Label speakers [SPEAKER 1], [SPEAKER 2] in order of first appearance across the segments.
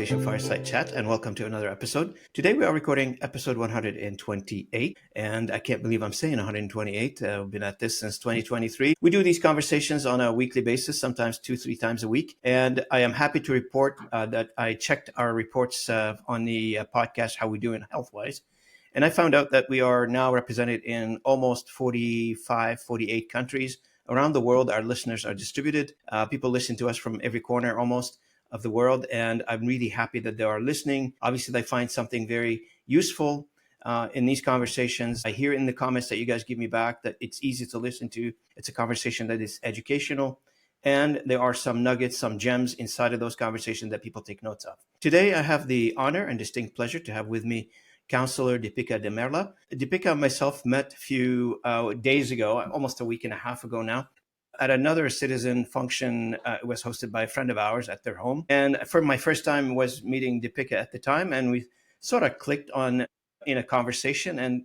[SPEAKER 1] Localization Fireside Chat, and welcome to another episode. Today we are recording episode 128, and I can't believe I'm saying 128. I've been at this since 2023. We do these conversations on a weekly basis, sometimes 2-3 times a week, and I am happy to report that I checked our reports on the podcast, How We Doing Health-Wise, and I found out that we are now represented in almost 45, 48 countries. Around the world, our listeners are distributed. People listen to us from every corner almost of the world, and I'm really happy that they are listening. Obviously, they find something very useful in these conversations. I hear in the comments that you guys give me back that it's easy to listen to. It's a conversation that is educational, and there are some nuggets, some gems inside of those conversations that people take notes of. Today, I have the honor and distinct pleasure to have with me Councillor Dipika Damerla. Dipika and myself met a few days ago, almost a week and a half ago now, at another citizen function. It was hosted by a friend of ours at their home. And for my first time was meeting Dipika at the time, and we sort of clicked on in a conversation, and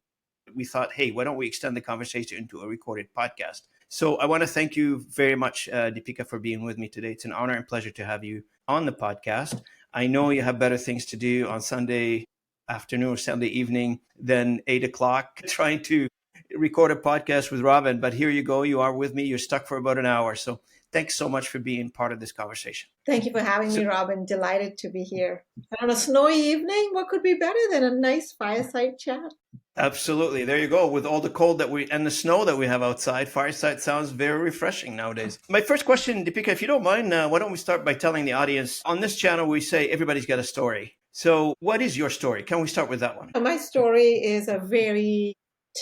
[SPEAKER 1] we thought, hey, why don't we extend the conversation into a recorded podcast? So I want to thank you very much, Dipika, for being with me today. It's an honor and pleasure to have you on the podcast. I know you have better things to do on Sunday afternoon or Sunday evening than 8 o'clock trying to record a podcast with Robin, but here you go. You are with me. You're stuck for about an hour. So thanks so much for being part of this conversation.
[SPEAKER 2] Thank you for having me, Robin. Delighted to be here. And on a snowy evening, what could be better than a nice fireside chat?
[SPEAKER 1] Absolutely. There you go. With all the cold and the snow that we have outside, fireside sounds very refreshing nowadays. My first question, Dipika, if you don't mind, why don't we start by telling the audience, on this channel, we say everybody's got a story. So what is your story? Can we start with that one?
[SPEAKER 2] My story is a very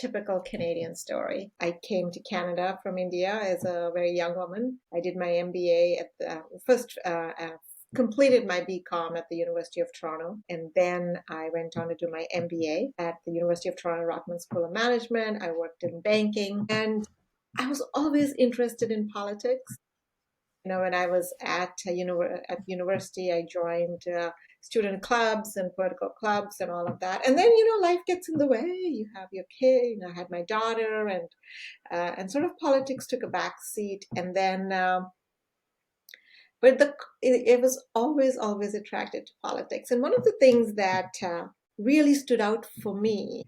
[SPEAKER 2] typical Canadian story. I came to Canada from India as a very young woman. I did my MBA completed my BCom at the University of Toronto, and then I went on to do my MBA at the University of Toronto Rothman School of Management. I worked in banking, and I was always interested in politics. When I was at university, I joined student clubs and political clubs and all of that. And then, life gets in the way. You have your kid. I had my daughter, and sort of politics took a back seat. And then, it was always attracted to politics. And one of the things that really stood out for me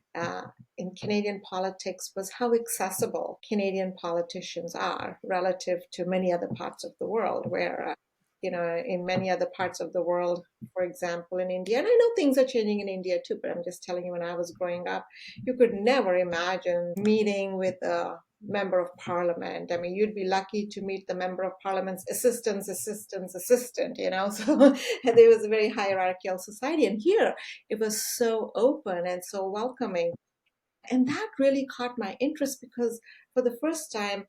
[SPEAKER 2] in Canadian politics was how accessible Canadian politicians are relative to many other parts of the world, where, in many other parts of the world, for example, in India, and I know things are changing in India too, but I'm just telling you, when I was growing up, you could never imagine meeting with a member of parliament. I mean, you'd be lucky to meet the member of parliament's assistant, so there was a very hierarchical society. And here it was so open and so welcoming. And that really caught my interest because for the first time,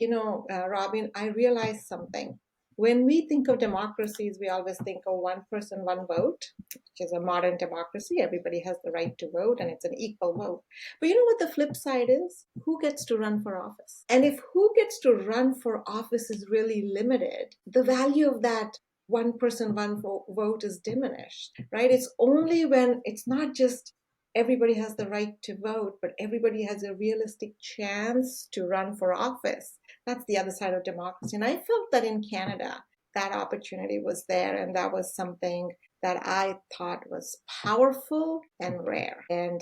[SPEAKER 2] Robin, I realized something. When we think of democracies, we always think of one person, one vote, which is a modern democracy. Everybody has the right to vote, and it's an equal vote. But you know what the flip side is? Who gets to run for office? And if who gets to run for office is really limited, the value of that one person, one vote is diminished, right? It's only when it's not just everybody has the right to vote, but everybody has a realistic chance to run for office. That's the other side of democracy. And I felt that in Canada, that opportunity was there. And that was something that I thought was powerful and rare. And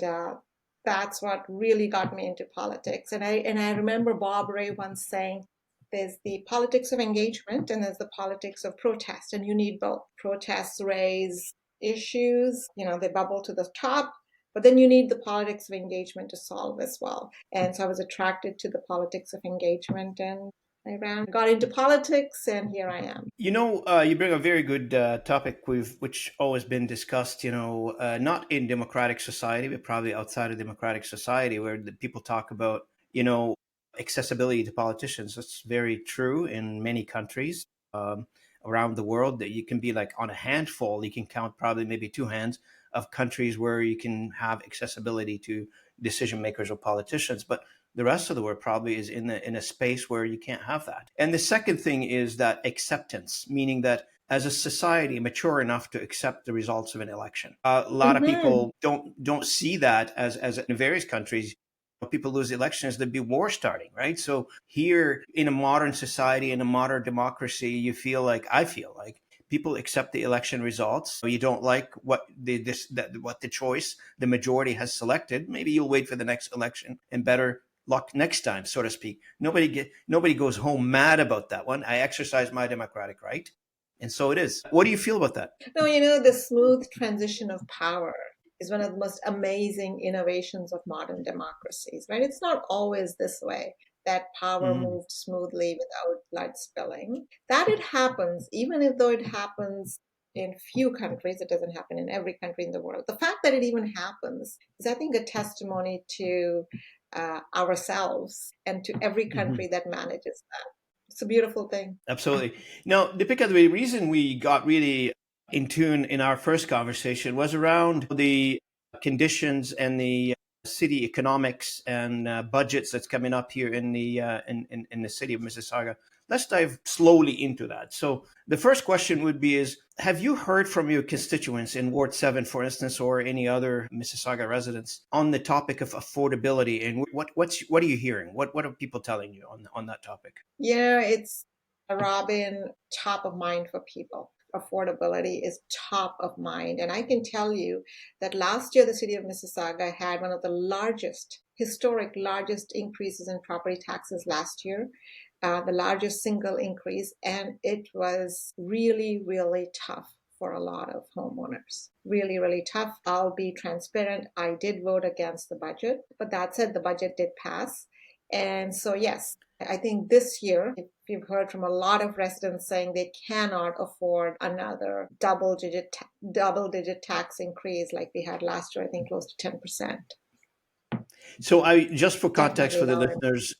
[SPEAKER 2] that's what really got me into politics. And I remember Bob Ray once saying, there's the politics of engagement and there's the politics of protest. And you need both. Protests raise issues, they bubble to the top. But then you need the politics of engagement to solve as well. And so I was attracted to the politics of engagement, and I got into politics, and here I am.
[SPEAKER 1] You bring a very good topic which always been discussed, not in democratic society, but probably outside of democratic society, where the people talk about, accessibility to politicians. That's very true in many countries around the world, that you can be like on a handful, you can count probably maybe two hands of countries where you can have accessibility to decision makers or politicians, but the rest of the world probably is in a space where you can't have that. And the second thing is that acceptance, meaning that as a society mature enough to accept the results of an election. A lot of people don't see that as in various countries. People lose elections, there'd be war starting, right? So here in a modern society, in a modern democracy, I feel like people accept the election results. You don't like what what the choice the majority has selected. Maybe you'll wait for the next election and better luck next time, so to speak. Nobody goes home mad about that one. I exercise my democratic right, and so it is. What do you feel about that?
[SPEAKER 2] No, the smooth transition of power is one of the most amazing innovations of modern democracies, right? It's not always this way, that power moved smoothly without blood spilling. That it happens, even if though it happens in few countries, it doesn't happen in every country in the world. The fact that it even happens is, I think, a testimony to ourselves and to every country that manages that. It's a beautiful thing.
[SPEAKER 1] Absolutely. Now, Dipika, the reason we got really in tune in our first conversation was around the conditions and the city economics and budgets that's coming up here in the in the city of Mississauga. Let's dive slowly into that. So the first question would be is, have you heard from your constituents in Ward 7, for instance, or any other Mississauga residents on the topic of affordability? And what are you hearing? What are people telling you on that topic?
[SPEAKER 2] Yeah, it's, Robin, top of mind for people. Affordability is top of mind. And I can tell you that last year, the city of Mississauga had one of the historic largest increases in property taxes last year, the largest single increase. And it was really, really tough for a lot of homeowners. Really, really tough. I'll be transparent. I did vote against the budget, but that said, the budget did pass. And so, yes, I think this year, if you've heard from a lot of residents saying they cannot afford another double-digit tax increase like we had last year, I think close to 10%.
[SPEAKER 1] So just for context for the listeners,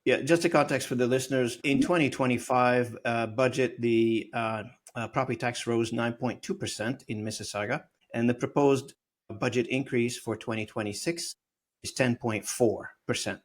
[SPEAKER 1] just a context for the listeners, in 2025 budget, the property tax rose 9.2% in Mississauga, and the proposed budget increase for 2026 is 10.4%.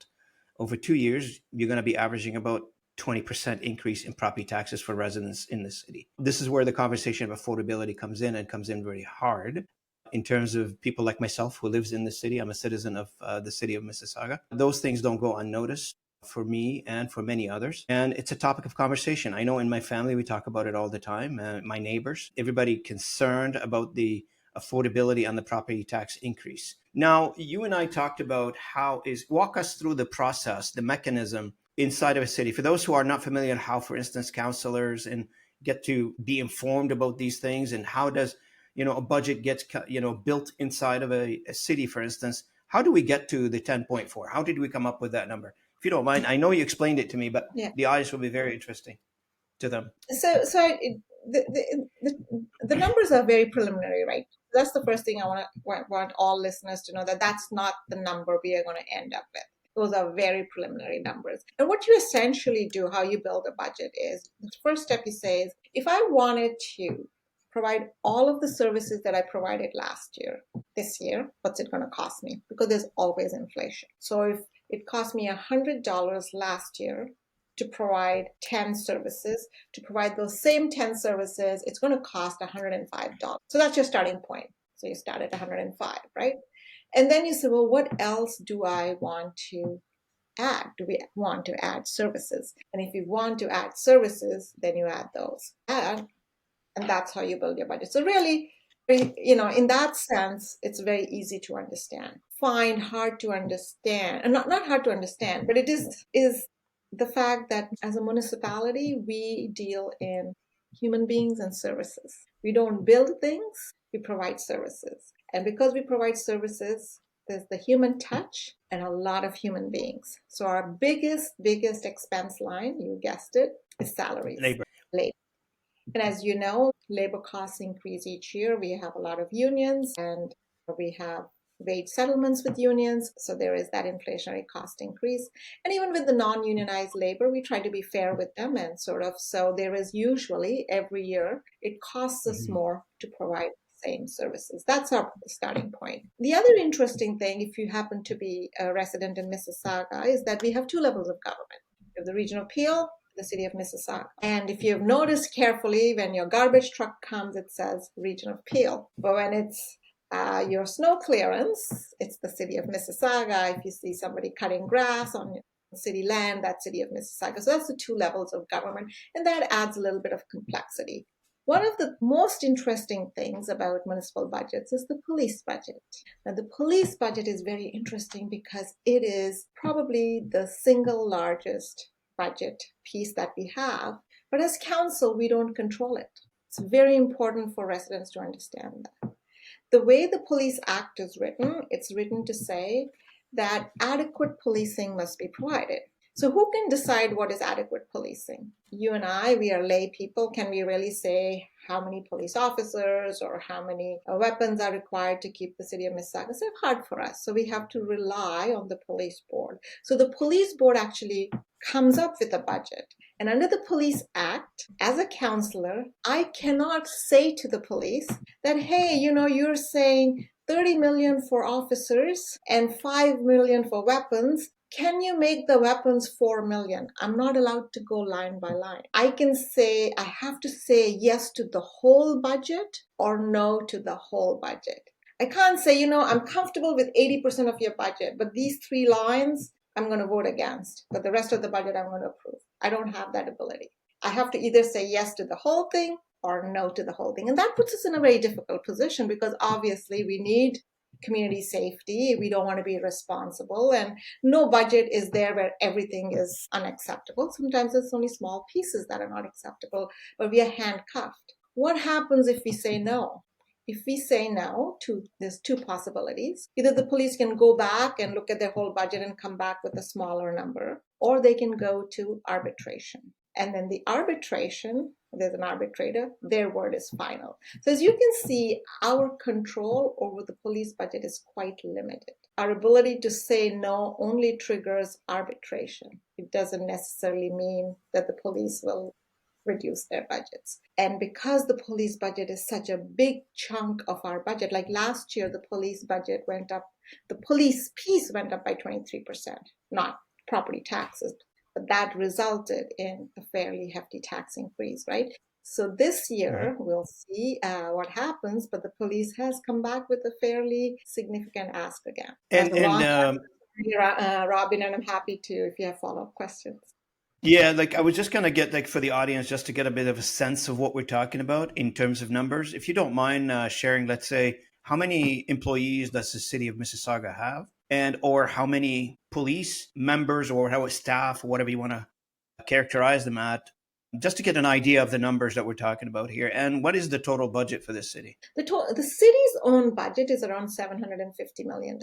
[SPEAKER 1] Over 2 years, you're going to be averaging about 20% increase in property taxes for residents in the city. This is where the conversation of affordability comes in, and comes in very hard in terms of people like myself who lives in the city. I'm a citizen of the city of Mississauga. Those things don't go unnoticed for me and for many others. And it's a topic of conversation. I know in my family, we talk about it all the time. My neighbors, everybody concerned about the affordability on the property tax increase. Now, you and I talked about walk us through the process, the mechanism inside of a city. For those who are not familiar, how, for instance, councillors and get to be informed about these things, and how does, a budget gets, built inside of a city, for instance. How do we get to the 10.4? How did we come up with that number? If you don't mind, I know you explained it to me, but the audience will be very interesting to them.
[SPEAKER 2] So the numbers are very preliminary, right? That's the first thing I want all listeners to know, that that's not the number we are going to end up with. Those are very preliminary numbers. And what you essentially do, how you build a budget, is the first step you say is, if I wanted to provide all of the services that I provided last year, this year, what's it going to cost me? Because there's always inflation. So if it cost me $100 last year to provide 10 services, to provide those same 10 services, it's going to cost $105. So that's your starting point. So you start at 105, right? And then you say, well, what else do I want to add? Do we want to add services? And if you want to add services, then you add those. And that's how you build your budget. So really, in that sense, it's very easy to understand. Hard to understand, and not hard to understand, but it is the fact that as a municipality, we deal in human beings and services. We don't build things, we provide services. And because we provide services, there's the human touch and a lot of human beings. So our biggest expense line, you guessed it, is salaries.
[SPEAKER 1] Labor.
[SPEAKER 2] And as you know, labor costs increase each year. We have a lot of unions, and we have wage settlements with unions. So there is that inflationary cost increase. And even with the non-unionized labor, we try to be fair with them, and so there is usually every year, it costs us more to provide the same services. That's our starting point. The other interesting thing, if you happen to be a resident in Mississauga, is that we have two levels of government. We have the regional Peel, the city of Mississauga. And if you've noticed carefully, when your garbage truck comes, it says Region of Peel. But when it's your snow clearance, it's the city of Mississauga. If you see somebody cutting grass on city land, that's city of Mississauga. So that's the two levels of government, and that adds a little bit of complexity. One of the most interesting things about municipal budgets is the police budget. Now, the police budget is very interesting because it is probably the single largest budget piece that we have, but as council, we don't control it. It's very important for residents to understand that. The way the Police Act is written, it's written to say that adequate policing must be provided. So who can decide what is adequate policing? You and I, we are lay people. Can we really say how many police officers or how many weapons are required to keep the city of Mississauga safe? Hard for us. So we have to rely on the police board. So the police board actually comes up with a budget. And under the Police Act, as a councillor, I cannot say to the police that, hey, you're saying 30 million for officers and 5 million for weapons. Can you make the weapons 4 million? I'm not allowed to go line by line. I have to say yes to the whole budget or no to the whole budget. I can't say, I'm comfortable with 80% of your budget, but these 3 lines, I'm going to vote against, but the rest of the budget, I'm going to approve. I don't have that ability. I have to either say yes to the whole thing or no to the whole thing. And that puts us in a very difficult position because obviously we need community safety. We don't want to be irresponsible, and no budget is there where everything is unacceptable. Sometimes it's only small pieces that are not acceptable, but we are handcuffed. What happens if we say no? If we say no there's 2 possibilities. Either the police can go back and look at their whole budget and come back with a smaller number, or they can go to arbitration. And then the arbitration, there's an arbitrator, their word is final. So as you can see, our control over the police budget is quite limited. Our ability to say no only triggers arbitration. It doesn't necessarily mean that the police will reduce their budgets. And because the police budget is such a big chunk of our budget, like last year, the police budget went up, the police piece went up by 23%, not property taxes. But that resulted in a fairly hefty tax increase, right? So this year, we'll see what happens, but the police has come back with a fairly significant ask again. Robin, and I'm happy to, if you have follow-up questions.
[SPEAKER 1] Yeah, I was just going to get, for the audience, just to get a bit of a sense of what we're talking about in terms of numbers. If you don't mind sharing, let's say, how many employees does the city of Mississauga have? Or how many police members or how staff, or whatever you want to characterize them at, just to get an idea of the numbers that we're talking about here. And what is the total budget for this city?
[SPEAKER 2] The city's own budget is around $750 million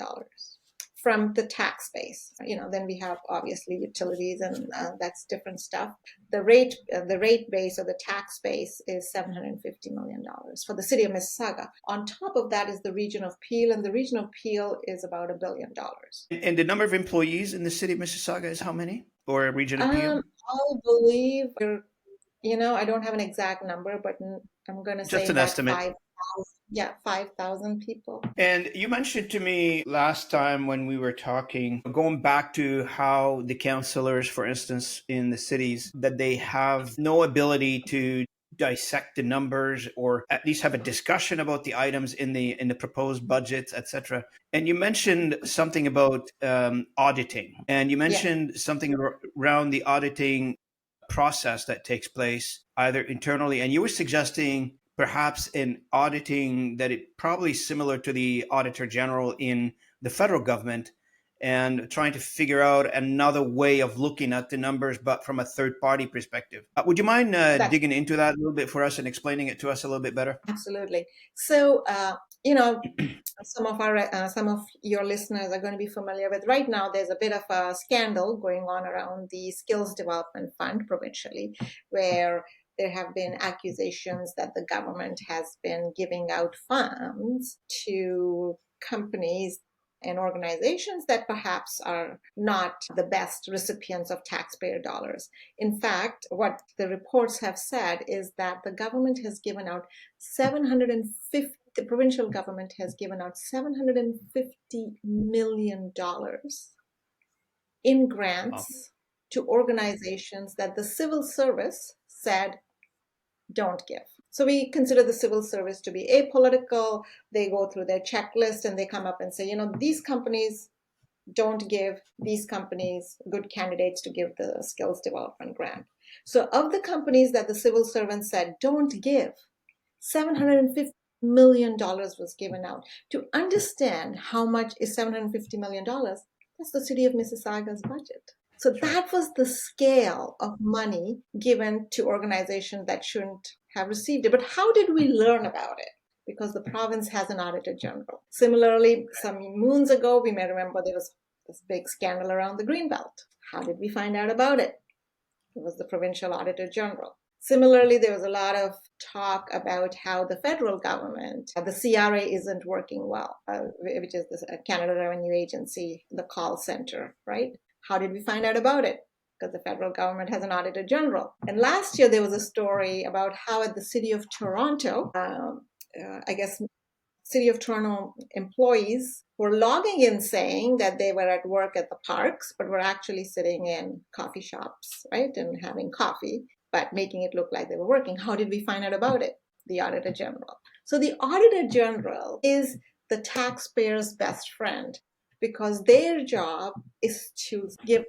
[SPEAKER 2] from the tax base. Then we have obviously utilities, and that's different stuff. The rate base or the tax base is $750 million for the city of Mississauga. On top of that is the region of Peel, and the region of Peel is about $1 billion.
[SPEAKER 1] And the number of employees in the city of Mississauga is how many? Or region of Peel?
[SPEAKER 2] I believe, I don't have an exact number, but I'm going to say
[SPEAKER 1] just an estimate.
[SPEAKER 2] 5,000 people.
[SPEAKER 1] And you mentioned to me last time when we were talking, going back to how the councillors, for instance, in the cities, that they have no ability to dissect the numbers or at least have a discussion about the items in the proposed budgets, etc. And you mentioned something about auditing, and you mentioned something around the auditing process that takes place either internally, and you were suggesting perhaps in auditing that it probably similar to the Auditor General in the federal government, and trying to figure out another way of looking at the numbers, but from a third-party perspective. Would you mind digging into that a little bit for us and explaining it to us a little bit better?
[SPEAKER 2] Absolutely. So, some of your listeners are going to be familiar with right now. There's a bit of a scandal going on around the Skills Development Fund provincially, where there have been accusations that the government has been giving out funds to companies and organizations that perhaps are not the best recipients of taxpayer dollars. In fact, what the reports have said is that the government has given out the provincial government has given out $750 million in grants to organizations that the civil service said don't give. So we consider the civil service to be apolitical. They go through their checklist and they come up and say, these companies don't give these companies good candidates to give the skills development grant. So of the companies that the civil servants said don't give, $750 million was given out. To understand how much is $750 million, that's the city of Mississauga's budget. So that was the scale of money given to organizations that shouldn't have received it. But how did we learn about it? Because the province has an Auditor General. Similarly, some moons ago, we may remember there was this big scandal around the Greenbelt. How did we find out about it? It was the provincial Auditor General. Similarly, there was a lot of talk about how the federal government, the CRA isn't working well, which is the Canada Revenue Agency, the call center, right? How did we find out about it? Because the federal government has an Auditor General. And last year, there was a story about how at the City of Toronto, I guess City of Toronto employees were logging in saying that they were at work at the parks, but were actually sitting in coffee shops, right, and having coffee, but making it look like they were working. How did we find out about it? The Auditor General. So the Auditor General is the taxpayer's best friend, because their job is to give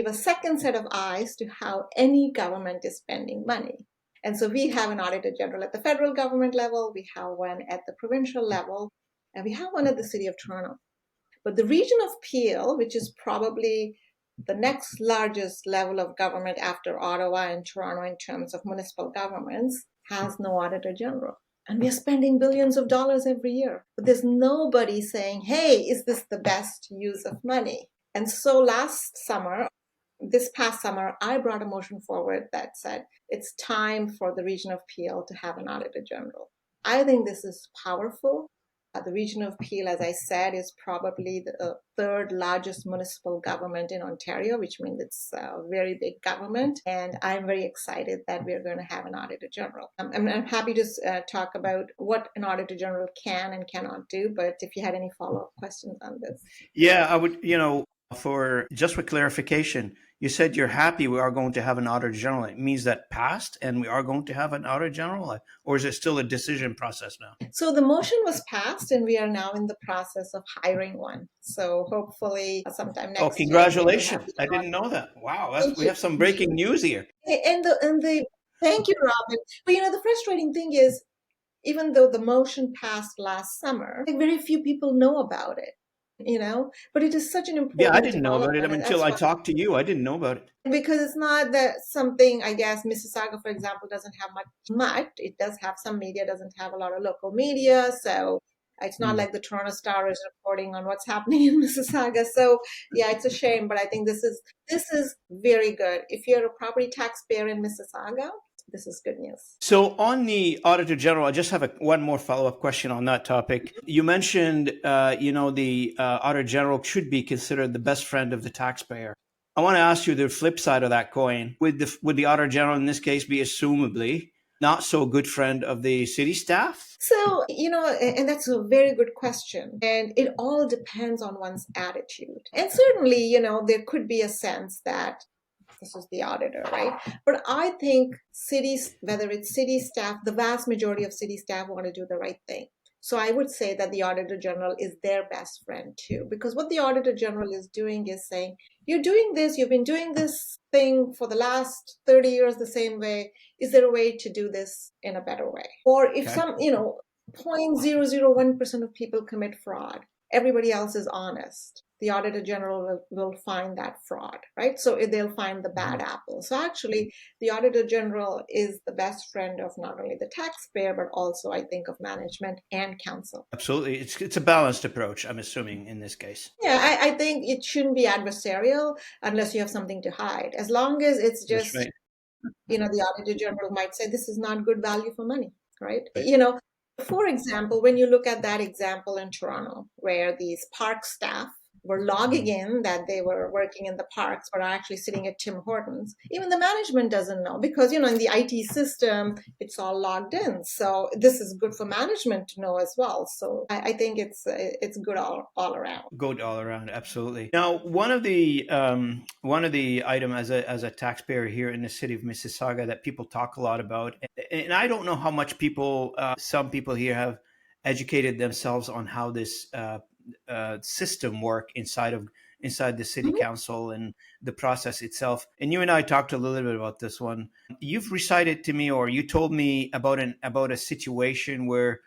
[SPEAKER 2] a second set of eyes to how any government is spending money. And so we have an Auditor General at the federal government level, we have one at the provincial level, and we have one at the City of Toronto. But the region of Peel, which is probably the next largest level of government after Ottawa and Toronto in terms of municipal governments, has no Auditor General. And we're spending billions of dollars every year. But there's nobody saying, hey, is this the best use of money? And so this past summer, I brought a motion forward that said it's time for the region of Peel to have an Auditor General. I think this is powerful. The region of Peel, as I said, is probably the third largest municipal government in Ontario, which means it's a very big government. And I'm very excited that we're going to have an Auditor General. I'm happy to talk about what an Auditor General can and cannot do, but if you had any follow-up questions on this.
[SPEAKER 1] Yeah, I would, for clarification, you said you're happy we are going to have an Auditor General. It means that passed and we are going to have an Auditor General, or is it still a decision process now?
[SPEAKER 2] So the motion was passed and we are now in the process of hiring one. So hopefully sometime next year.
[SPEAKER 1] Oh, congratulations. I didn't know that. Wow, we have some breaking news here.
[SPEAKER 2] And thank you, Robin. But the frustrating thing is, even though the motion passed last summer, very few people know about it. But it is such an important.
[SPEAKER 1] Yeah, I didn't know about it until I talked to you. I didn't know about it.
[SPEAKER 2] Because it's not that something, I guess, Mississauga, for example, doesn't have much. It does have some media, doesn't have a lot of local media. So it's not like the Toronto Star is reporting on what's happening in Mississauga. So yeah, it's a shame, but I think this is very good. If you're a property taxpayer in Mississauga, this is good news.
[SPEAKER 1] So on the Auditor General, I just have one more follow-up question on that topic. You mentioned, the Auditor General should be considered the best friend of the taxpayer. I want to ask you the flip side of that coin. Would the Auditor General in this case be assumably not so good friend of the city staff?
[SPEAKER 2] So, and that's a very good question. And it all depends on one's attitude. And certainly, there could be a sense that this is the auditor, right? But I think cities, whether it's city staff, the vast majority of city staff want to do the right thing. So I would say that the Auditor General is their best friend too, because what the Auditor General is doing is saying, you've been doing this thing for the last 30 years the same way. Is there a way to do this in a better way? Or if 0.001% of people commit fraud, everybody else is honest, the Auditor General will find that fraud, right? So they'll find the bad apple. So actually, the Auditor General is the best friend of not only the taxpayer, but also, I think, of management and council.
[SPEAKER 1] Absolutely. It's a balanced approach, I'm assuming, in this case.
[SPEAKER 2] Yeah, I think it shouldn't be adversarial unless you have something to hide. As long as it's just, right. The Auditor General might say, this is not good value for money, right? For example, when you look at that example in Toronto, where these park staff were logging in that they were working in the parks but are actually sitting at Tim Hortons. Even the management doesn't know because, in the IT system, it's all logged in. So this is good for management to know as well. So I think it's good all around.
[SPEAKER 1] Good all around, absolutely. Now, one of the item as a taxpayer here in the city of Mississauga that people talk a lot about, and I don't know how much some people here have educated themselves on how this system work inside of inside the city council and the process itself. And you and I talked a little bit about this one. You've recited to me, or you told me about a situation where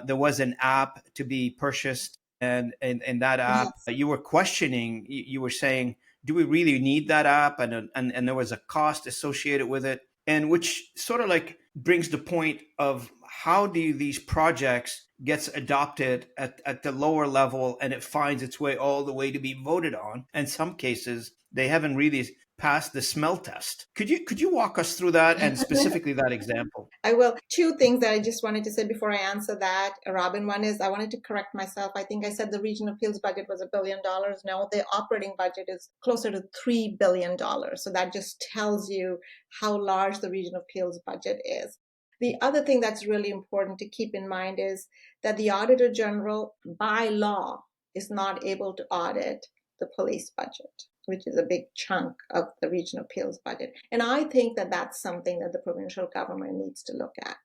[SPEAKER 1] there was an app to be purchased, and that app
[SPEAKER 2] Yes.
[SPEAKER 1] you were questioning. You were saying, do we really need that app? And there was a cost associated with it, and which sort of like brings the point of how do these projects gets adopted at the lower level, and it finds its way all the way to be voted on. In some cases, they haven't really passed the smell test. Could you walk us through that, and specifically that example?
[SPEAKER 2] I will. Two things that I just wanted to say before I answer that, Robin. One is I wanted to correct myself. I think I said the Region Appeals budget was $1 billion. No, the operating budget is closer to $3 billion. So that just tells you how large the Region Appeals budget is. The other thing that's really important to keep in mind is that the Auditor General, by law, is not able to audit the police budget, which is a big chunk of the Region Appeals budget. And I think that that's something that the provincial government needs to look at,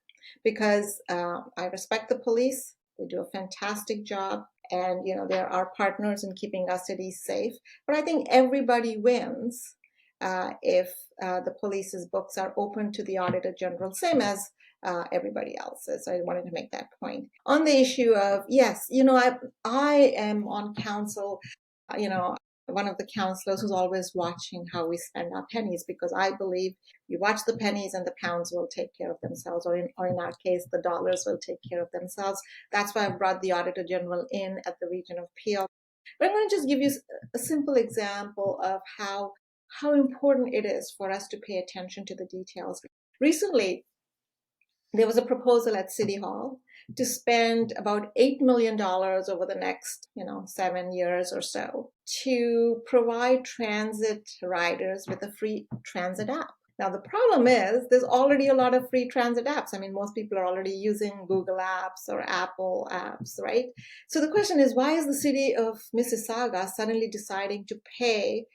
[SPEAKER 2] because I respect the police. They do a fantastic job, and they're our partners in keeping our cities safe. But I think everybody wins if the police's books are open to the Auditor General, same as everybody else's. So I wanted to make that point. On the issue of, yes, I am on council, one of the councillors who's always watching how we spend our pennies, because I believe you watch the pennies and the pounds will take care of themselves, or in our case, the dollars will take care of themselves. That's why I brought the Auditor General in at the Region of Peel. But I'm going to just give you a simple example of how important it is for us to pay attention to the details. Recently, there was a proposal at City Hall to spend about $8 million over the next, 7 years or so to provide transit riders with a free transit app. Now, the problem is there's already a lot of free transit apps. I mean, most people are already using Google Apps or Apple apps, right? So the question is, why is the city of Mississauga suddenly deciding to pay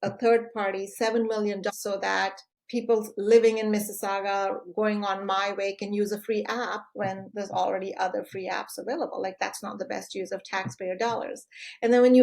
[SPEAKER 2] a third party $7 million so that people living in Mississauga going on My Way can use a free app when there's already other free apps available? Like, that's not the best use of taxpayer dollars. And then when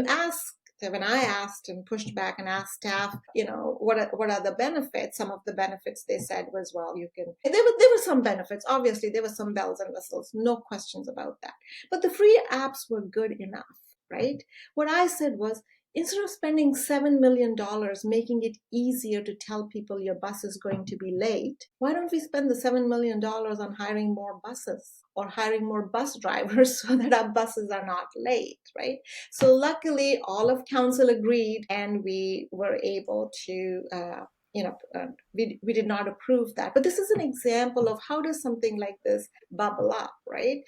[SPEAKER 2] I asked and pushed back and asked staff, what are the benefits? Some of the benefits they said was, well, there were some benefits. Obviously, there were some bells and whistles, no questions about that. But the free apps were good enough, right? What I said was, instead of spending $7 million making it easier to tell people your bus is going to be late, why don't we spend the $7 million on hiring more buses or hiring more bus drivers so that our buses are not late, right? So luckily, all of council agreed, and we were able to we did not approve that. But this is an example of how does something like this bubble up, right?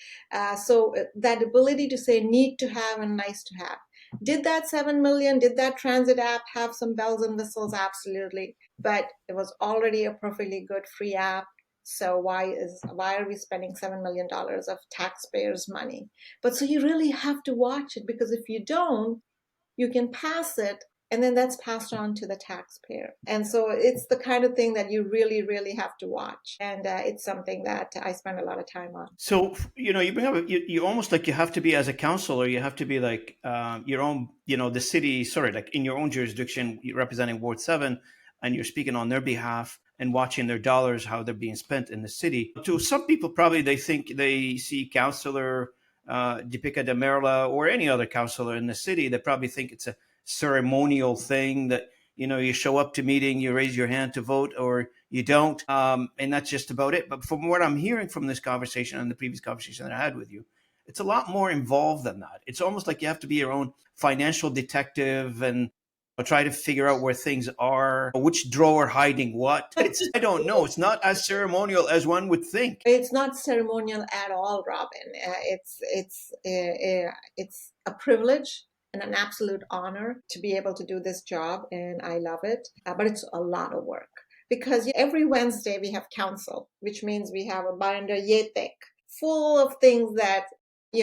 [SPEAKER 2] So that ability to say need to have and nice to have. Did that 7 million, did that transit app have some bells and whistles? Absolutely. But it was already a perfectly good free app. So why are we spending $7 million of taxpayers' money? But so you really have to watch it, because if you don't, you can pass it, and then that's passed on to the taxpayer. And so it's the kind of thing that you really, really have to watch. And it's something that I spend a lot of time on.
[SPEAKER 1] So, you bring up, you almost like you have to be, as a councillor, you have to be like your own, the city, like in your own jurisdiction, you're representing Ward 7, and you're speaking on their behalf and watching their dollars, how they're being spent in the city. To some people, probably they think they see Councillor Dipika Damerla or any other councillor in the city, they probably think it's a ceremonial thing that, you show up to meeting, you raise your hand to vote, or you don't. And that's just about it. But from what I'm hearing from this conversation and the previous conversation that I had with you, it's a lot more involved than that. It's almost like you have to be your own financial detective and try to figure out where things are, which drawer hiding what. I don't know. It's not as ceremonial as one would think.
[SPEAKER 2] It's not ceremonial at all, Robin. It's a privilege and an absolute honor to be able to do this job, and I love it. But it's a lot of work, because every Wednesday we have council, which means we have a binder yetek full of things that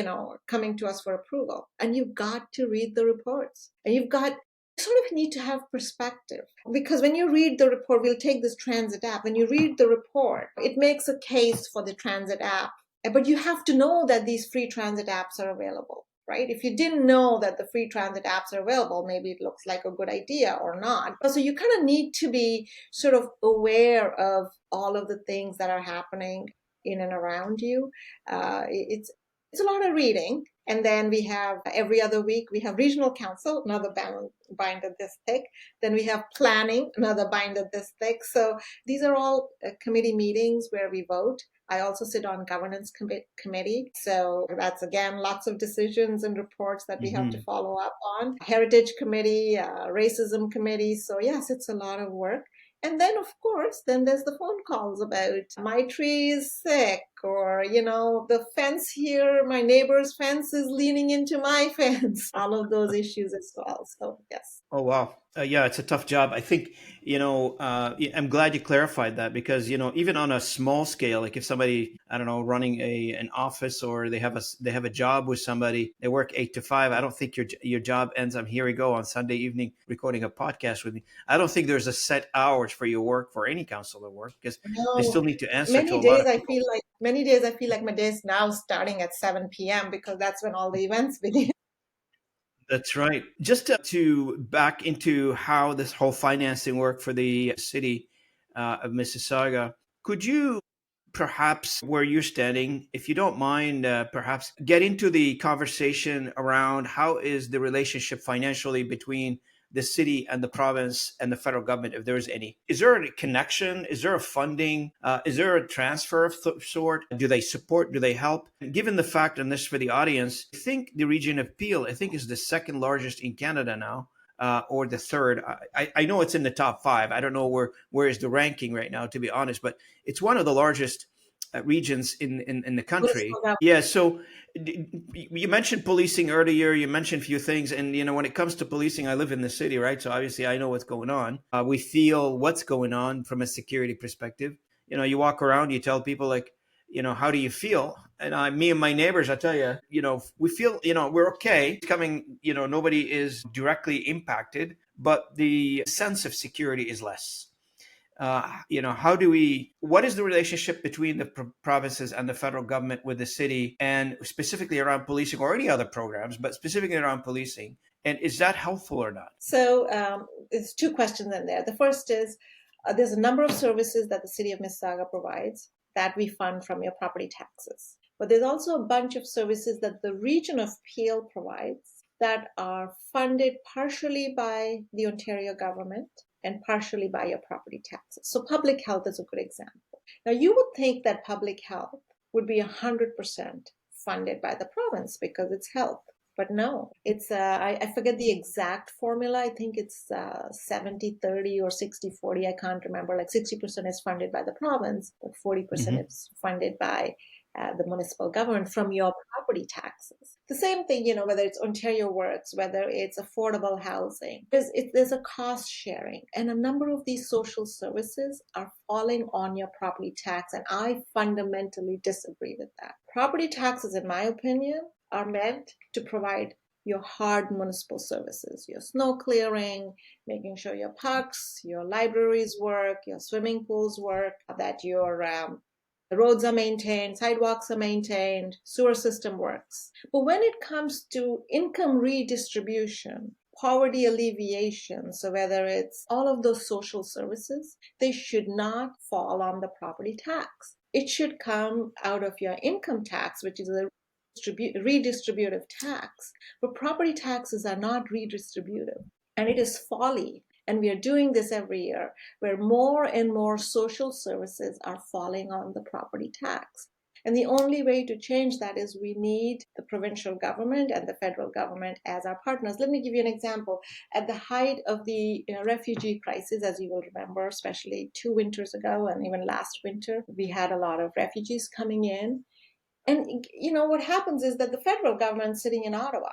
[SPEAKER 2] are coming to us for approval, and you've got to read the reports, and you sort of need to have perspective, because when you read the report, we'll take this transit app. When you read the report, it makes a case for the transit app, but you have to know that these free transit apps are available, right? If you didn't know that the free transit apps are available, maybe it looks like a good idea or not. So you kind of need to be sort of aware of all of the things that are happening in and around you. It's a lot of reading. And then we have every other week, we have regional council, another binder this thick. Then we have planning, another binder this thick. So these are all committee meetings where we vote. I also sit on governance committee. So that's, again, lots of decisions and reports that we have to follow up on. Heritage committee, racism committee. So yes, it's a lot of work. And then, of course, then there's the phone calls about my tree is sick, or, the fence here, my neighbor's fence is leaning into my fence. All of those issues as well. So, yes.
[SPEAKER 1] Oh, wow. Yeah, it's a tough job. I think, I'm glad you clarified that because, even on a small scale, like if somebody, I don't know, running an office or they have a job with somebody, they work 8 to 5. I don't think your job ends up, here we go on Sunday evening recording a podcast with me. I don't think there's a set hours for your work for any councilor work because they still need to answer to a lot of people.
[SPEAKER 2] Many days I feel like my day's now starting at 7 p.m. because that's when all the events begin.
[SPEAKER 1] That's right. Just to back into how this whole financing worked for the city of Mississauga, could you perhaps, where you're standing, if you don't mind, perhaps get into the conversation around how is the relationship financially between the city and the province and the federal government, if there is any? Is there a connection? Is there a funding? Is there a transfer of sort? Do they support? Do they help? Given the fact, and this for the audience, I think the region of Peel, I think is the second largest in Canada now. Or the third. I know it's in the top 5. I don't know where is the ranking right now, to be honest, but it's one of the largest regions in the country. Yeah. So you mentioned policing earlier. You mentioned a few things, and when it comes to policing, I live in the city, right? So obviously, I know what's going on. We feel what's going on from a security perspective. You walk around, you tell people like, how do you feel? And me and my neighbors, I tell you, we feel, we're okay. It's coming, nobody is directly impacted, but the sense of security is less. What is the relationship between the provinces and the federal government with the city, and specifically around policing or any other programs, but specifically around policing? And is that helpful or not?
[SPEAKER 2] So there's 2 questions in there. The first is, there's a number of services that the city of Mississauga provides that we fund from your property taxes. But there's also a bunch of services that the region of Peel provides that are funded partially by the Ontario government and partially by your property taxes. So public health is a good example. Now, you would think that public health would be 100% funded by the province because it's health. But no, it's, I forget the exact formula. I think it's 70-30 or 60-40. I can't remember. Like 60% is funded by the province, but 40% is funded by the municipal government from your property taxes. The same thing, whether it's Ontario Works, whether it's affordable housing, there's a cost sharing. And a number of these social services are falling on your property tax. And I fundamentally disagree with that. Property taxes, in my opinion, are meant to provide your hard municipal services, your snow clearing, making sure your parks, your libraries work, your swimming pools work, that your the roads are maintained, sidewalks are maintained, sewer system works. But when it comes to income redistribution, poverty alleviation, so whether it's all of those social services, they should not fall on the property tax. It should come out of your income tax, which is a redistributive tax. But property taxes are not redistributive, and it is folly. And we are doing this every year, where more and more social services are falling on the property tax. And the only way to change that is we need the provincial government and the federal government as our partners. Let me give you an example. At the height of the refugee crisis, as you will remember, especially 2 winters ago and even last winter, we had a lot of refugees coming in. And what happens is that the federal government sitting in Ottawa,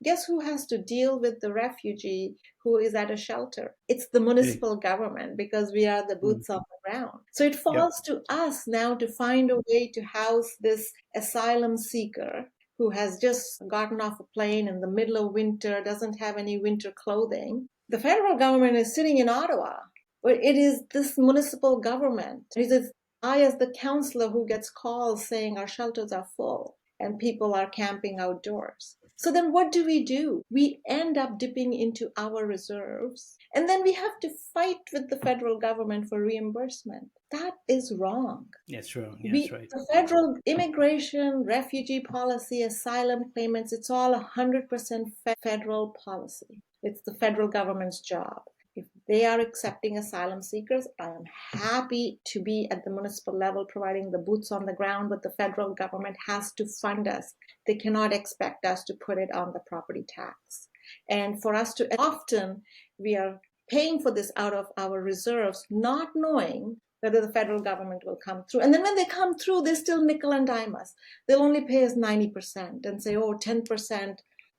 [SPEAKER 2] guess who has to deal with the refugee who is at a shelter? It's the municipal government, because we are the boots on the ground. So it falls to us now to find a way to house this asylum seeker who has just gotten off a plane in the middle of winter, doesn't have any winter clothing. The federal government is sitting in Ottawa, but it is this municipal government. It is I, as the councillor, who gets calls saying our shelters are full and people are camping outdoors. So then what do? We end up dipping into our reserves, and then we have to fight with the federal government for reimbursement. That is wrong.
[SPEAKER 1] That's wrong. Yeah, that's right.
[SPEAKER 2] The federal immigration, refugee policy, asylum claimants, it's all 100% federal policy. It's the federal government's job. If they are accepting asylum seekers, I am happy to be at the municipal level providing the boots on the ground, but the federal government has to fund us. They cannot expect us to put it on the property tax. And for us to, often we are paying for this out of our reserves, not knowing whether the federal government will come through. And then when they come through, they still nickel and dime us. They'll only pay us 90% and say, oh, 10%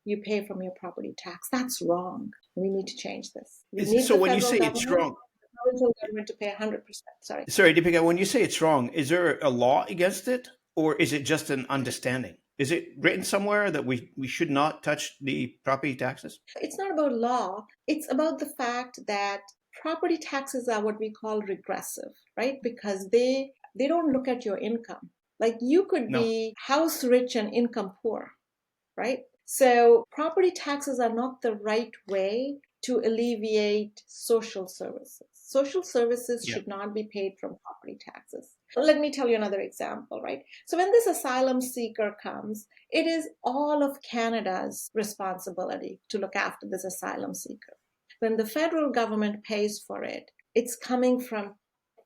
[SPEAKER 2] you pay from your property tax. That's wrong. We need to change this. We need
[SPEAKER 1] So
[SPEAKER 2] the
[SPEAKER 1] when you say
[SPEAKER 2] federal
[SPEAKER 1] it's
[SPEAKER 2] government,
[SPEAKER 1] wrong,
[SPEAKER 2] the provincial government to pay 100%.
[SPEAKER 1] sorry, Dipika, when you say it's wrong, is there a law against it, or is it just an understanding? Is it written somewhere that we should not touch the property taxes?
[SPEAKER 2] It's not about law. It's about the fact that property taxes are what we call regressive, right? Because they don't look at your income. Like you could be house rich and income poor, right? So property taxes are not the right way to alleviate social services. Social services should not be paid from property taxes. Let me tell you another example, right? So when this asylum seeker comes, it is all of Canada's responsibility to look after this asylum seeker. When the federal government pays for it, it's coming from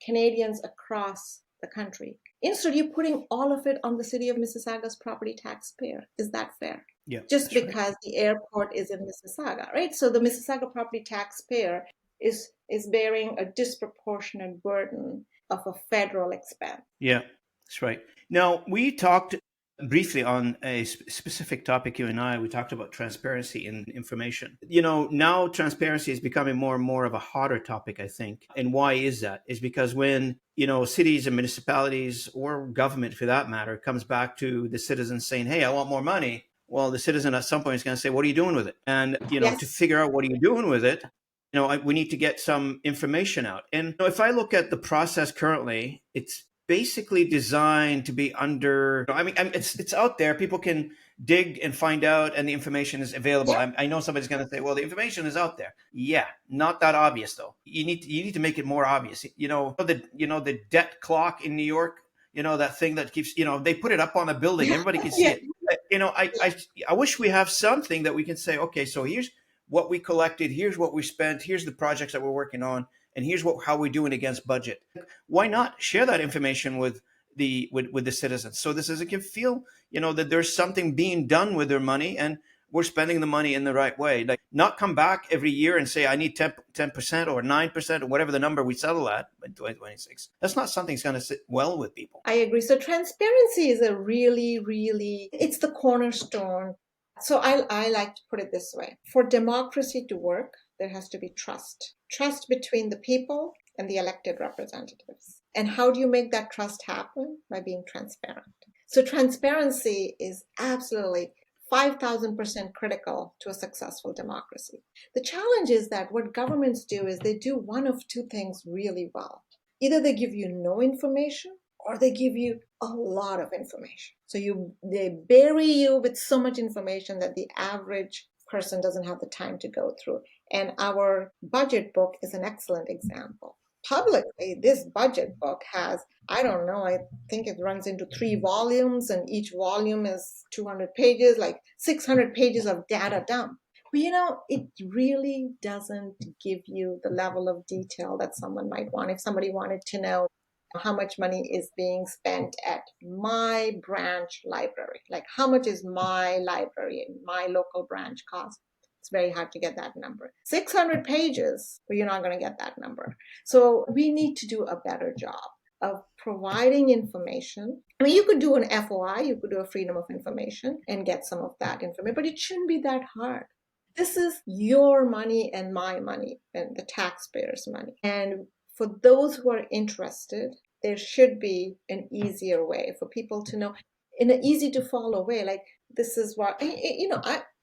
[SPEAKER 2] Canadians across the country. Instead, you're putting all of it on the city of Mississauga's property taxpayer. Is that fair?
[SPEAKER 1] Yeah.
[SPEAKER 2] Just because the airport is in Mississauga, right? So the Mississauga property taxpayer is bearing a disproportionate burden of a federal expense.
[SPEAKER 1] Yeah, that's right. Now, we talked briefly on a specific topic, you and I. We talked about transparency in information. Now transparency is becoming more and more of a hotter topic, I think. And why is that? Is because when, cities and municipalities or government for that matter comes back to the citizens saying, hey, I want more money. Well, the citizen at some point is going to say, what are you doing with it? And, to figure out what are you doing with it, we need to get some information out. And if I look at the process currently, it's basically designed to be under, it's out there. People can dig and find out, and the information is available. Yeah. I know somebody's going to say, well, the information is out there. Yeah, not that obvious though. You need to make it more obvious. The debt clock in New York, that thing that keeps, they put it up on a building. Everybody can see it. I wish we have something that we can say, okay, so here's what we collected, here's what we spent, here's the projects that we're working on, and here's how we're doing against budget. Why not share that information with the citizens, so the citizens can feel, that there's something being done with their money and we're spending the money in the right way. Like, not come back every year and say, I need 10% or 9% or whatever the number we settle at in 2026. That's not something that's going to sit well with people.
[SPEAKER 2] I agree. So transparency is a really, really, it's the cornerstone. So I like to put it this way. For democracy to work, there has to be trust. Trust between the people and the elected representatives. And how do you make that trust happen? By being transparent. So transparency is absolutely 5,000% critical to a successful democracy. The challenge is that what governments do is they do one of two things really well. Either they give you no information, or they give you a lot of information. So they bury you with so much information that the average person doesn't have the time to go through. And our budget book is an excellent example. Publicly, this budget book has, I don't know, I think it runs into 3 volumes, and each volume is 200 pages, like 600 pages of data dump. But it really doesn't give you the level of detail that someone might want. If somebody wanted to know how much money is being spent at my branch library, like how much is my library and my local branch cost, it's very hard to get that number. 600 pages, but you're not going to get that number. So we need to do a better job of providing information. I mean, you could do an FOI, you could do a freedom of information and get some of that information, but it shouldn't be that hard. This is your money and my money and the taxpayers' money. And for those who are interested, there should be an easier way for people to know, in an easy to follow way. Like, this is what,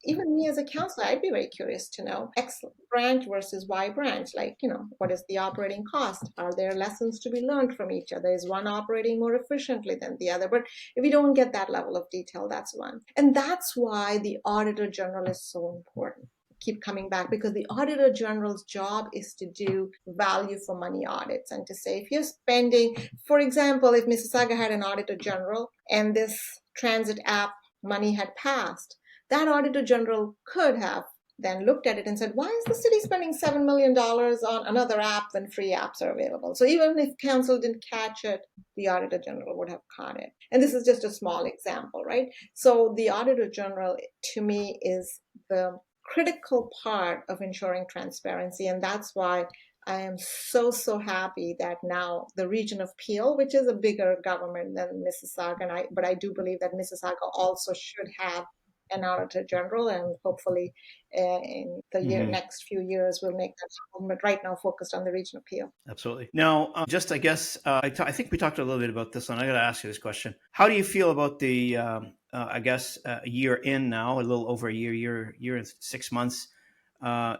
[SPEAKER 2] even me as a counselor, I'd be very curious to know X branch versus Y branch. Like, what is the operating cost? Are there lessons to be learned from each other? Is one operating more efficiently than the other? But if we don't get that level of detail, that's one. And that's why the Auditor General is so important. Keep coming back, because the Auditor General's job is to do value for money audits and to say, if you're spending, for example, if Mississauga had an Auditor General and this transit app money had passed, that Auditor General could have then looked at it and said, why is the city spending $7 million on another app when free apps are available? So even if council didn't catch it, the Auditor General would have caught it. And this is just a small example, right? So the Auditor General, to me, is the critical part of ensuring transparency. And that's why I am so happy that now the region of Peel, which is a bigger government than Mississauga, but I do believe that Mississauga also should have an Auditor General, and hopefully in the next few years we'll make that happen. But right now, focused on the region of Peel.
[SPEAKER 1] Absolutely. Now, I guess I think we talked a little bit about this, and I got to ask you this question: how do you feel about the a year in now, a little over a year and 6 months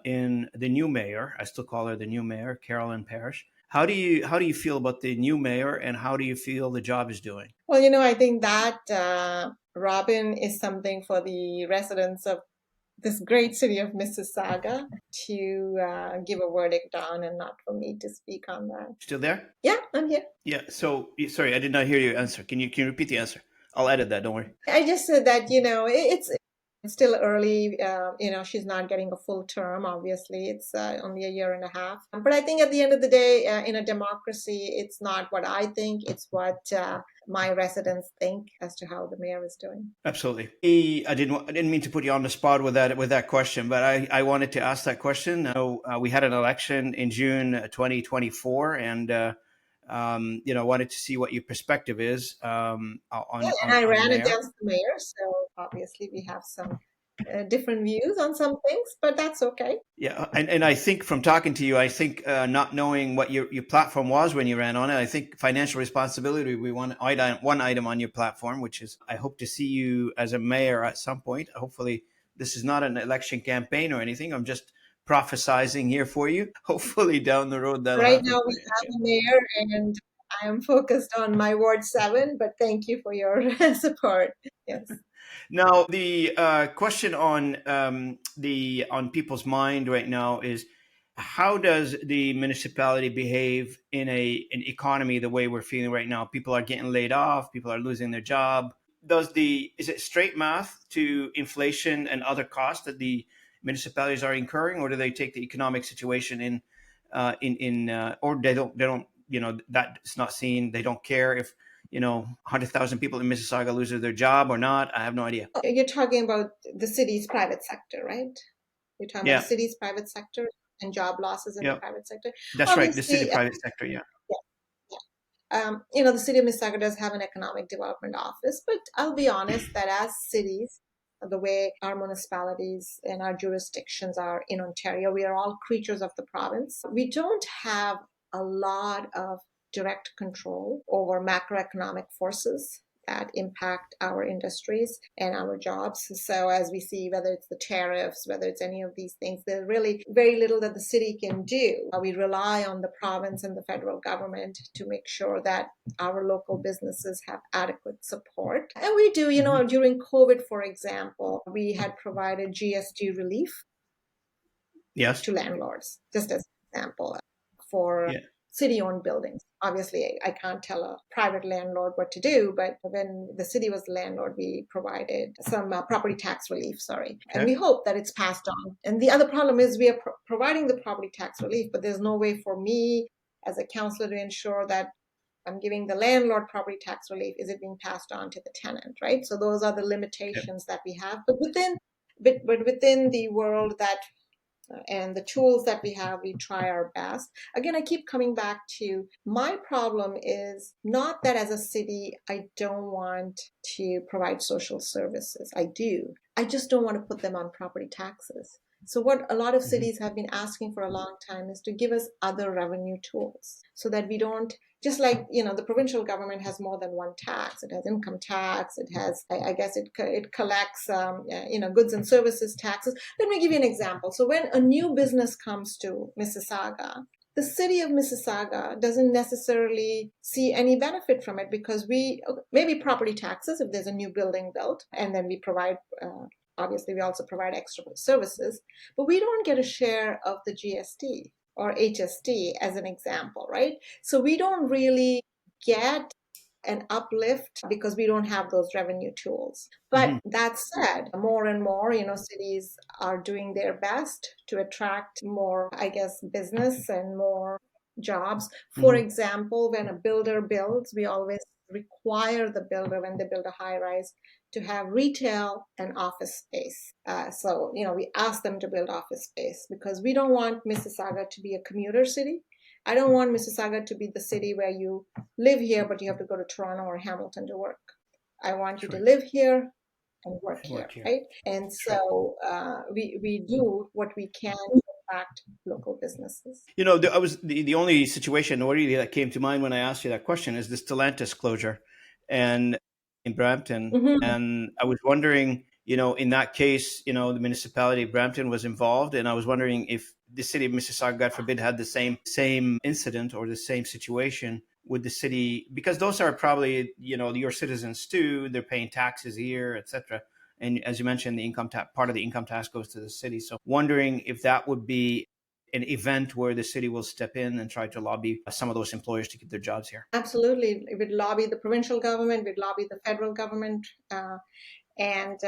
[SPEAKER 1] in the new mayor? I still call her the new mayor, Carolyn Parrish. How do you feel about the new mayor, and how do you feel the job is doing?
[SPEAKER 2] Well, I think that Robin is something for the residents of this great city of Mississauga to give a verdict on, and not for me to speak on that.
[SPEAKER 1] Still there?
[SPEAKER 2] Yeah, I'm here.
[SPEAKER 1] Yeah. So sorry, I did not hear your answer. Can you repeat the answer? I'll edit that. Don't worry.
[SPEAKER 2] I just said that it's still early. She's not getting a full term. Obviously, it's only a year and a half. But I think at the end of the day, in a democracy, it's not what I think; it's what my residents think as to how the mayor is doing.
[SPEAKER 1] Absolutely. I didn't mean to put you on the spot with that question, but I wanted to ask that question. We had an election in June 2024, and wanted to see what your perspective is on.
[SPEAKER 2] I ran against the mayor, so obviously we have some different views on some things, but that's okay.
[SPEAKER 1] Yeah, and I think from talking to you, I think not knowing what your platform was when you ran on it, I think financial responsibility would be one item on your platform, which is I hope to see you as a mayor at some point. Hopefully, this is not an election campaign or anything. I'm just prophesizing here for you. Hopefully, down the road, that'll
[SPEAKER 2] right
[SPEAKER 1] happen.
[SPEAKER 2] Now we have a mayor, and I am focused on my Ward 7. But thank you for your support. Yes.
[SPEAKER 1] Now, the question on people's mind right now is, how does the municipality behave in an economy the way we're feeling right now? People are getting laid off. People are losing their job. Is it straight math to inflation and other costs that the municipalities are incurring, or do they take the economic situation or they don't that's not seen? They don't care if 100,000 people in Mississauga lose their job or not. I have no idea.
[SPEAKER 2] You're talking about the city's private sector, right? You're talking about the city's private sector and job losses in the private sector.
[SPEAKER 1] That's right. The city private sector. Yeah.
[SPEAKER 2] The city of Mississauga does have an economic development office, but I'll be honest that as cities, the way our municipalities and our jurisdictions are in Ontario, we are all creatures of the province. We don't have a lot of direct control over macroeconomic forces that impact our industries and our jobs. So as we see, whether it's the tariffs, whether it's any of these things, there's really very little that the city can do. We rely on the province and the federal government to make sure that our local businesses have adequate support. And we do, during COVID, for example, we had provided GST relief to landlords, just as an example, for city-owned buildings. Obviously, I can't tell a private landlord what to do, but when the city was the landlord, we provided some property tax relief, and we hope that it's passed on. And the other problem is we are providing the property tax relief, but there's no way for me as a councillor to ensure that I'm giving the landlord property tax relief. Is it being passed on to the tenant, right? So those are the limitations that we have. But within the world that and the tools that we have, we try our best. Again, I keep coming back to my problem is not that as a city, I don't want to provide social services. I do. I just don't want to put them on property taxes. So what a lot of cities have been asking for a long time is to give us other revenue tools so that we don't, just like, the provincial government has more than one tax. It has income tax. It has, I guess it collects, goods and services taxes. Let me give you an example. So when a new business comes to Mississauga, the city of Mississauga doesn't necessarily see any benefit from it because maybe property taxes if there's a new building built, and then we provide, obviously we also provide extra services, but we don't get a share of the GST or HST as an example, right? So we don't really get an uplift because we don't have those revenue tools. But that said, more and more, cities are doing their best to attract more, I guess, business and more jobs. For example, when a builder builds, we always require the builder, when they build a high rise, to have retail and office space. So, we ask them to build office space because we don't want Mississauga to be a commuter city. I don't want Mississauga to be the city where you live here, but you have to go to Toronto or Hamilton to work. I want you to live here and work here, right? And so we do what we can to attract local businesses.
[SPEAKER 1] The only situation really that came to mind when I asked you that question is the Stellantis closure, and in Brampton, and I was wondering, in that case, the municipality of Brampton was involved, and I was wondering if the city of Mississauga, God forbid, had the same incident or the same situation with the city, because those are probably your citizens too. They're paying taxes here, etc. And as you mentioned, the income tax, part of the income tax goes to the city. So wondering if that would be an event where the city will step in and try to lobby some of those employers to keep their jobs here.
[SPEAKER 2] Absolutely. We'd lobby the provincial government, we'd lobby the federal government, and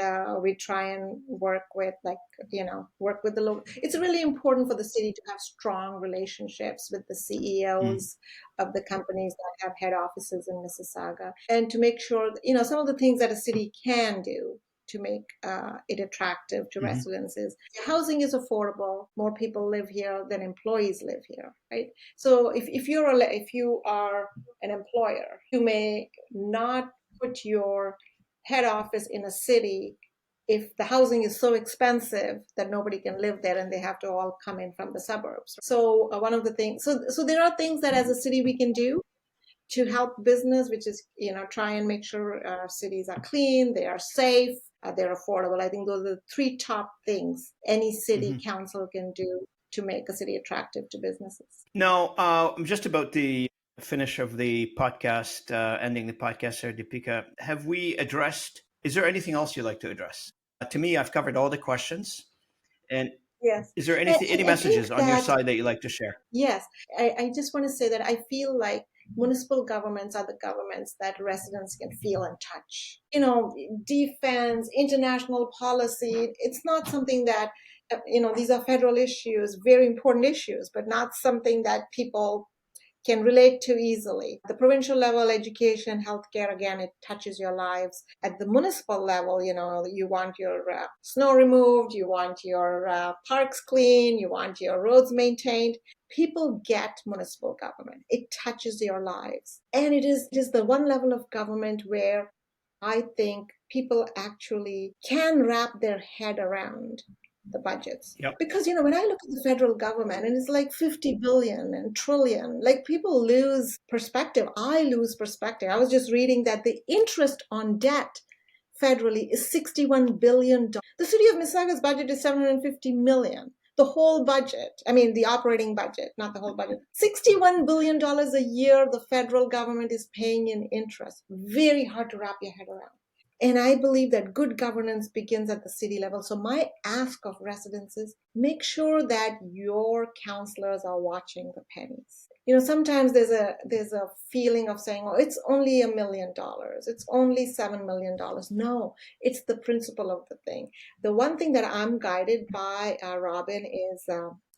[SPEAKER 2] we try and work with the local. It's really important for the city to have strong relationships with the CEOs of the companies that have head offices in Mississauga, and to make sure some of the things that a city can do to make it attractive to residents is housing is affordable. More people live here than employees live here, right? So if you are an employer, you may not put your head office in a city if the housing is so expensive that nobody can live there and they have to all come in from the suburbs. So one of the things, so there are things that as a city we can do to help business, which is, try and make sure our cities are clean, they are safe, they're affordable. I think those are the three top things any city council can do to make a city attractive to businesses.
[SPEAKER 1] Now, I'm just about the finish of the podcast, ending the podcast here, Dipika. Have we addressed, is there anything else you'd like to address? To me, I've covered all the questions. And
[SPEAKER 2] yes,
[SPEAKER 1] is there any messages on your side that you'd like to share?
[SPEAKER 2] Yes, I just want to say that I feel like municipal governments are the governments that residents can feel and touch. Defense, international policy, it's not something that, these are federal issues, very important issues, but not something that people can relate to easily. At the provincial level, education, healthcare, again, it touches your lives. At the municipal level, you want your snow removed, you want your parks clean, you want your roads maintained. People get municipal government. It touches your lives. And it is the one level of government where I think people actually can wrap their head around the budgets.
[SPEAKER 1] Yep.
[SPEAKER 2] Because, when I look at the federal government and it's like 50 billion and trillion, like people lose perspective. I lose perspective. I was just reading that the interest on debt federally is $61 billion. The city of Mississauga's budget is $750 million. The whole budget, the operating budget, not the whole budget, $61 billion a year the federal government is paying in interest. Very hard to wrap your head around. And I believe that good governance begins at the city level. So my ask of residents is make sure that your councillors are watching the pennies. Sometimes there's a feeling of saying, oh, it's only $1 million. It's only $7 million. No, it's the principle of the thing. The one thing that I'm guided by, Robin, is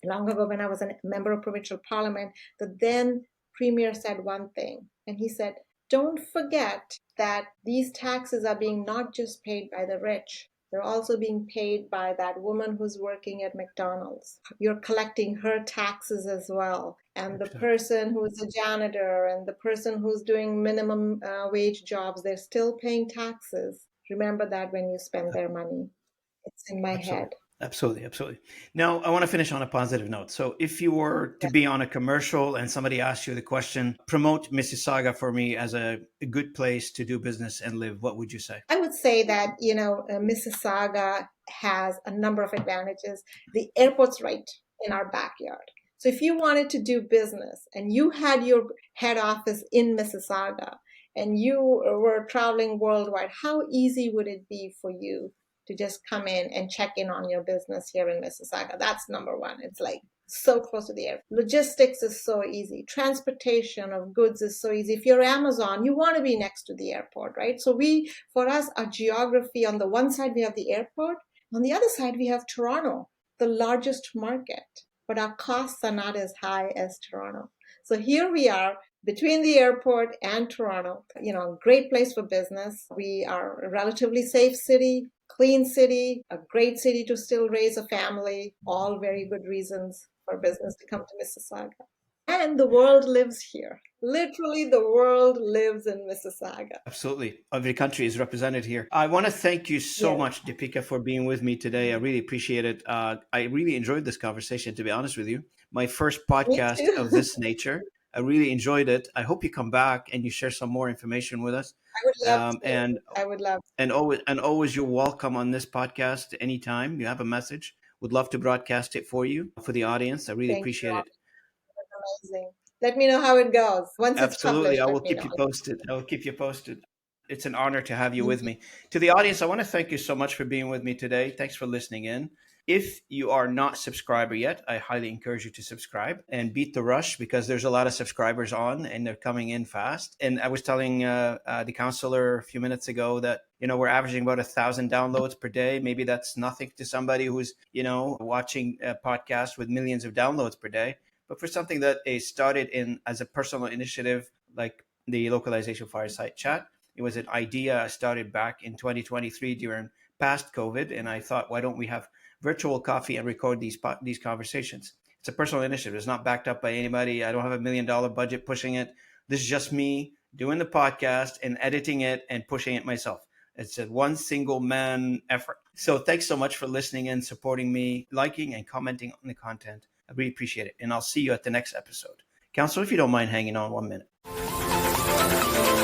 [SPEAKER 2] long ago when I was a member of provincial parliament, the then premier said one thing, and he said, don't forget that these taxes are being not just paid by the rich, they're also being paid by that woman who's working at McDonald's. You're collecting her taxes as well. And the person who's a janitor and the person who's doing minimum wage jobs, they're still paying taxes. Remember that when you spend their money. It's in my head.
[SPEAKER 1] Absolutely, absolutely. Now, I want to finish on a positive note. So, if you were to be on a commercial and somebody asked you the question, promote Mississauga for me as a good place to do business and live, what would you say?
[SPEAKER 2] I would say that, Mississauga has a number of advantages. The airport's right in our backyard. So if you wanted to do business and you had your head office in Mississauga and you were traveling worldwide, how easy would it be for you to just come in and check in on your business here in Mississauga? That's number one. It's like so close to the air. Logistics is so easy. Transportation of goods is so easy. If you're Amazon, you want to be next to the airport, right? So for us, our geography, on the one side, we have the airport. On the other side, we have Toronto, the largest market, but our costs are not as high as Toronto. So here we are between the airport and Toronto, great place for business. We are a relatively safe city, clean city, a great city to still raise a family, all very good reasons for business to come to Mississauga. And the world lives here. Literally, the world lives in Mississauga.
[SPEAKER 1] Absolutely. Every country is represented here. I want to thank you so
[SPEAKER 2] Yes.
[SPEAKER 1] much, Dipika, for being with me today. I really appreciate it. I really enjoyed this conversation, to be honest with you. My first
[SPEAKER 2] Me
[SPEAKER 1] podcast of
[SPEAKER 2] too.
[SPEAKER 1] this nature. I really enjoyed it. I hope you come back and you share some more information with us.
[SPEAKER 2] I would love
[SPEAKER 1] Um,
[SPEAKER 2] to.
[SPEAKER 1] and
[SPEAKER 2] I would love to.
[SPEAKER 1] and always you're welcome on this podcast anytime you have a message. Would love to broadcast it for you, for the audience. I really
[SPEAKER 2] Thank you
[SPEAKER 1] appreciate
[SPEAKER 2] all.
[SPEAKER 1] it.
[SPEAKER 2] Amazing. Let me know how it goes. Once it's
[SPEAKER 1] Absolutely.
[SPEAKER 2] published,
[SPEAKER 1] I will
[SPEAKER 2] let me
[SPEAKER 1] keep
[SPEAKER 2] know.
[SPEAKER 1] you posted. I will keep you posted. It's an honor to have you
[SPEAKER 2] Me
[SPEAKER 1] with
[SPEAKER 2] too.
[SPEAKER 1] me. To the audience, I want to thank you so much for being with me today. Thanks for listening in. If you are not subscriber yet, I highly encourage you to subscribe and beat the rush, because there's a lot of subscribers on and they're coming in fast. And I was telling the counselor a few minutes ago that, we're averaging about 1,000 downloads per day. Maybe that's nothing to somebody who's, watching a podcast with millions of downloads per day. But for something that is started in as a personal initiative, like the localization fireside chat, it was an idea I started back in 2023 during past COVID, and I thought, why don't we have virtual coffee and record these conversations? It's a personal initiative. It's not backed up by anybody. I don't have $1 million budget pushing it. This is just me doing the podcast and editing it and pushing it myself. It's a one single man effort. So thanks so much for listening and supporting me, liking and commenting on the content. I really appreciate it. And I'll see you at the next episode. Councillor, if you don't mind hanging on 1 minute.